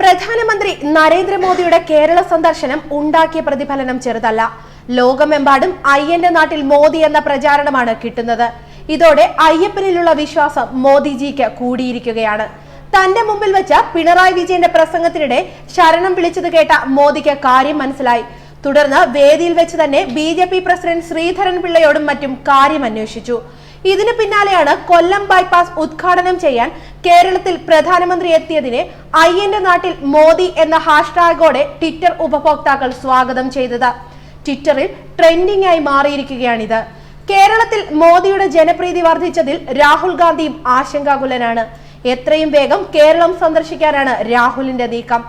പ്രധാനമന്ത്രി നരേന്ദ്രമോദിയുടെ കേരള സന്ദർശനം ഉണ്ടാക്കിയ പ്രതിഫലനം ചെറുതല്ല. ലോകമെമ്പാടും അയ്യന്റെ നാട്ടിൽ മോദി എന്ന പ്രചാരണമാണ് കിട്ടുന്നത്. ഇതോടെ അയ്യപ്പനിലുള്ള വിശ്വാസം മോദിജിക്ക് കൂടിയിരിക്കുകയാണ്. തന്റെ മുമ്പിൽ വെച്ച പിണറായി വിജയന്റെ പ്രസംഗത്തിനിടെ ശരണം വിളിച്ചത് കേട്ട മോദിക്ക് കാര്യം മനസ്സിലായി. തുടർന്ന് വേദിയിൽ വെച്ച് തന്നെ BJP പ്രസിഡന്റ് ശ്രീധരൻ പിള്ളയോടും മറ്റും കാര്യം അന്വേഷിച്ചു. ഇതിനു പിന്നാലെയാണ് കൊല്ലം ബൈപ്പാസ് ഉദ്ഘാടനം ചെയ്യാൻ കേരളത്തിൽ പ്രധാനമന്ത്രി എത്തിയതിനെ അയ്യന്റെ നാട്ടിൽ മോദി എന്ന ഹാഷ്ടാഗോടെ ട്വിറ്റർ ഉപഭോക്താക്കൾ സ്വാഗതം ചെയ്തത്. ട്വിറ്ററിൽ ട്രെൻഡിംഗ് ആയി മാറിയിരിക്കുകയാണിത്. കേരളത്തിൽ മോദിയുടെ ജനപ്രീതി വർദ്ധിച്ചതിൽ രാഹുൽ ഗാന്ധിയും ആശങ്കാകുലനാണ്. എത്രയും വേഗം കേരളം സന്ദർശിക്കാനാണ് രാഹുലിന്റെ നീക്കം.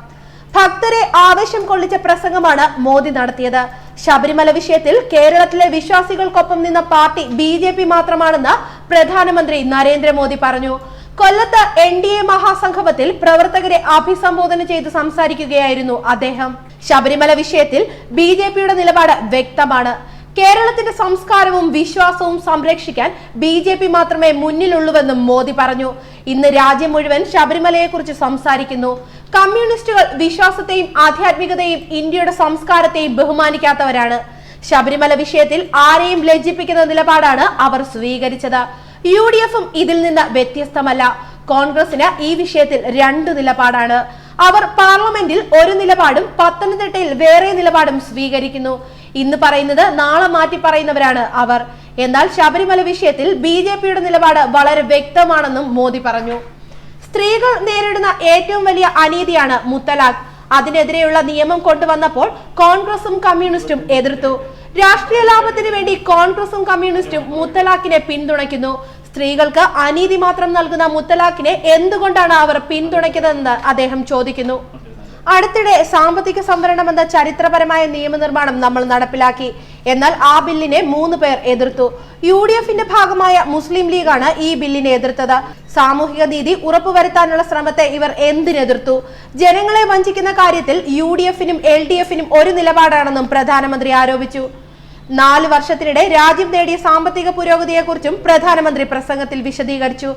ഭക്തരെ ആവേശം കൊള്ളിച്ച പ്രസംഗമാണ് മോദി നടത്തിയത്. ശബരിമല വിഷയത്തിൽ കേരളത്തിലെ വിശ്വാസികൾക്കൊപ്പം നിന്ന പാർട്ടി BJP മാത്രമാണെന്ന് പ്രധാനമന്ത്രി നരേന്ദ്രമോദി പറഞ്ഞു. കൊല്ലത്ത് NDA മഹാസംഗമത്തിൽ പ്രവർത്തകരെ അഭിസംബോധന ചെയ്ത് സംസാരിക്കുകയായിരുന്നു അദ്ദേഹം. ശബരിമല വിഷയത്തിൽ BJPയുടെ നിലപാട് വ്യക്തമാണ്. കേരളത്തിന്റെ സംസ്കാരവും വിശ്വാസവും സംരക്ഷിക്കാൻ BJP മാത്രമേ മുന്നിലുള്ളൂവെന്നും മോദി പറഞ്ഞു. ഇന്ന് രാജ്യം മുഴുവൻ ശബരിമലയെക്കുറിച്ച് സംസാരിക്കുന്നു. കമ്മ്യൂണിസ്റ്റുകൾ വിശ്വാസത്തെയും ആധ്യാത്മികതയെയും ഇന്ത്യയുടെ സംസ്കാരത്തെയും ബഹുമാനിക്കാത്തവരാണ്. ശബരിമല വിഷയത്തിൽ ആരെയും ലജ്ജിപ്പിക്കുന്ന നിലപാടാണ് അവർ സ്വീകരിച്ചത്. UDFും ഇതിൽ നിന്ന് വ്യത്യസ്തമല്ല. കോൺഗ്രസിന് ഈ വിഷയത്തിൽ രണ്ട് നിലപാടാണ്. അവർ പാർലമെന്റിൽ ഒരു നിലപാടും പത്തനംതിട്ടയിൽ വേറെ നിലപാടും സ്വീകരിക്കുന്നു. ഇന്ന് പറയുന്നത് നാളെ മാറ്റി പറയുന്നവരാണ് അവർ. എന്നാൽ ശബരിമല വിഷയത്തിൽ BJPയുടെ നിലപാട് വളരെ വ്യക്തമാണെന്നും മോദി പറഞ്ഞു. സ്ത്രീകൾ നേരിടുന്ന ഏറ്റവും വലിയ അനീതിയാണ് മുത്തലാഖ്. അതിനെതിരെയുള്ള നിയമം കൊണ്ടുവന്നപ്പോൾ കോൺഗ്രസും കമ്മ്യൂണിസ്റ്റും എതിർത്തു. രാഷ്ട്രീയ ലാഭത്തിന് വേണ്ടി കോൺഗ്രസും കമ്മ്യൂണിസ്റ്റും മുത്തലാഖിനെ പിന്തുണയ്ക്കുന്നു. സ്ത്രീകൾക്ക് അനീതി മാത്രം നൽകുന്ന മുത്തലാഖിനെ എന്തുകൊണ്ടാണ് അവർ പിന്തുണയ്ക്കുന്നതെന്ന് അദ്ദേഹം ചോദിക്കുന്നു. അടുത്തിടെ സാമ്പത്തിക സംവരണം എന്ന ചരിത്രപരമായ നിയമനിർമ്മാണം നമ്മൾ നടപ്പിലാക്കി. എന്നാൽ ആ ബില്ലിനെ 3 പേർ എതിർത്തു. UDFന്റെ ഭാഗമായ മുസ്ലിം ലീഗാണ് ഈ ബില്ലിനെ എതിർത്തത്. സാമൂഹിക നീതി ഉറപ്പുവരുത്താനുള്ള ശ്രമത്തെ ഇവർ എന്തിനെതിർത്തു? ജനങ്ങളെ വഞ്ചിക്കുന്ന കാര്യത്തിൽ UDFനും LDFനും ഒരു നിലപാടാണെന്നും പ്രധാനമന്ത്രി ആരോപിച്ചു. 4 വർഷത്തിനിടെ രാജ്യം നേടിയ സാമ്പത്തിക പുരോഗതിയെക്കുറിച്ചും പ്രധാനമന്ത്രി പ്രസംഗത്തിൽ വിശദീകരിച്ചു.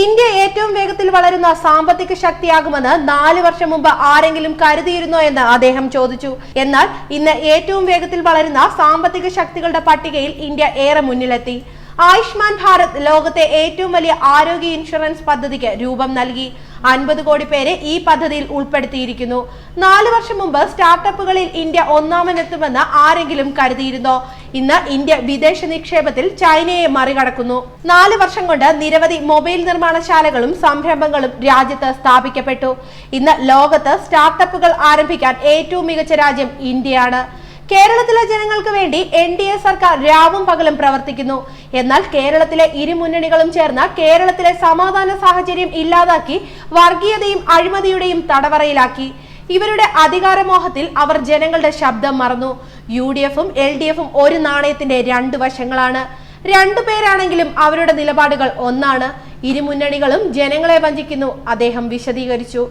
ഇന്ത്യ ഏറ്റവും വേഗത്തിൽ വളരുന്ന സാമ്പത്തിക ശക്തിയാകുമെന്ന് 4 വർഷം മുമ്പ് ആരെങ്കിലും കരുതിയിരുന്നോ എന്ന് അദ്ദേഹം ചോദിച്ചു. എന്നാൽ ഇന്ന് ഏറ്റവും വേഗത്തിൽ വളരുന്ന സാമ്പത്തിക ശക്തികളുടെ പട്ടികയിൽ ഇന്ത്യ ഏറെ മുന്നിലെത്തി. ആയുഷ്മാൻ ഭാരത് ലോകത്തെ ഏറ്റവും വലിയ ആരോഗ്യ ഇൻഷുറൻസ് പദ്ധതിക്ക് രൂപം നൽകി. 50 കോടി പേരെ ഈ പദ്ധതിയിൽ ഉൾപ്പെടുത്തിയിരിക്കുന്നു. 4 വർഷം മുമ്പ് സ്റ്റാർട്ടപ്പുകളിൽ ഇന്ത്യ ഒന്നാമനെത്തുമെന്ന് ആരെങ്കിലും കരുതിയിരുന്നോ? ഇന്ന് ഇന്ത്യ വിദേശ നിക്ഷേപത്തിൽ ചൈനയെ മറികടക്കുന്നു. 4 വർഷം കൊണ്ട് നിരവധി മൊബൈൽ നിർമ്മാണശാലകളും സംരംഭങ്ങളും രാജ്യത്ത് സ്ഥാപിക്കപ്പെട്ടു. ഇന്ന് ലോകത്ത് സ്റ്റാർട്ടപ്പുകൾ ആരംഭിക്കാൻ ഏറ്റവും മികച്ച രാജ്യം ഇന്ത്യയാണ്. കേരളത്തിലെ ജനങ്ങൾക്ക് വേണ്ടി NDA സർക്കാർ രാവും പകലും പ്രവർത്തിക്കുന്നു. എന്നാൽ കേരളത്തിലെ ഇരുമുന്നണികളും ചേർന്ന് കേരളത്തിലെ സമാധാന സാഹചര്യം ഇല്ലാതാക്കി വർഗീയതയും അഴിമതിയുടെയും തടവറയിലാക്കി. ഇവരുടെ അധികാരമോഹത്തിൽ അവർ ജനങ്ങളുടെ ശബ്ദം മറന്നു. UDFും LDFും ഒരു നാണയത്തിന്റെ 2 വശങ്ങളാണ്. 2 പേരാണെങ്കിലും അവരുടെ നിലപാടുകൾ ഒന്നാണ്. ഇരുമുന്നണികളും ജനങ്ങളെ വഞ്ചിക്കുന്നു, അദ്ദേഹം വിശദീകരിച്ചു.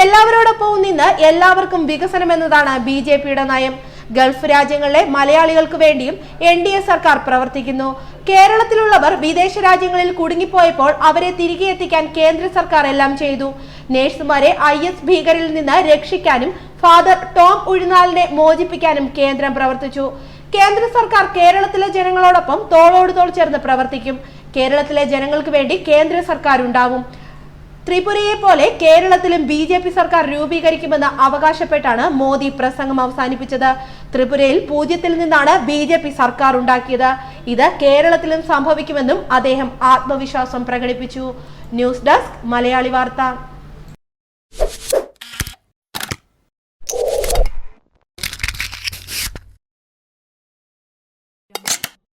എല്ലാവരോടൊപ്പവും നിന്ന് എല്ലാവർക്കും വികസനം എന്നതാണ് BJPയുടെ നയം. ഗൾഫ് രാജ്യങ്ങളിലെ മലയാളികൾക്ക് വേണ്ടിയും NDA സർക്കാർ പ്രവർത്തിക്കുന്നു. കേരളത്തിലുള്ളവർ വിദേശ രാജ്യങ്ങളിൽ കുടുങ്ങിപ്പോയപ്പോൾ അവരെ തിരികെ എത്തിക്കാൻ കേന്ദ്ര സർക്കാർ എല്ലാം ചെയ്തു. നേഴ്സുമാരെ IS ഭീകരിൽ നിന്ന് രക്ഷിക്കാനും ഫാദർ ടോം ഉഴുന്നാലിനെ മോചിപ്പിക്കാനും കേന്ദ്രം പ്രവർത്തിച്ചു. കേന്ദ്ര സർക്കാർ കേരളത്തിലെ ജനങ്ങളോടൊപ്പം തോളോട് തോൾ ചേർന്ന് പ്രവർത്തിക്കും. കേരളത്തിലെ ജനങ്ങൾക്ക് വേണ്ടി കേന്ദ്ര സർക്കാർ ഉണ്ടാവും. ത്രിപുരയെ പോലെ കേരളത്തിലും BJP സർക്കാർ രൂപീകരിക്കുമെന്ന് അവകാശപ്പെട്ടാണ് മോദി പ്രസംഗം അവസാനിപ്പിച്ചത്. ത്രിപുരയിൽ 0-ൽ നിന്നാണ് BJP സർക്കാർ ഉണ്ടാക്കിയത്. ഇത് കേരളത്തിലും സംഭവിക്കുമെന്നും അദ്ദേഹം ആത്മവിശ്വാസം പ്രകടിപ്പിച്ചു. ന്യൂസ് ഡെസ്ക് മലയാളി വാർത്ത.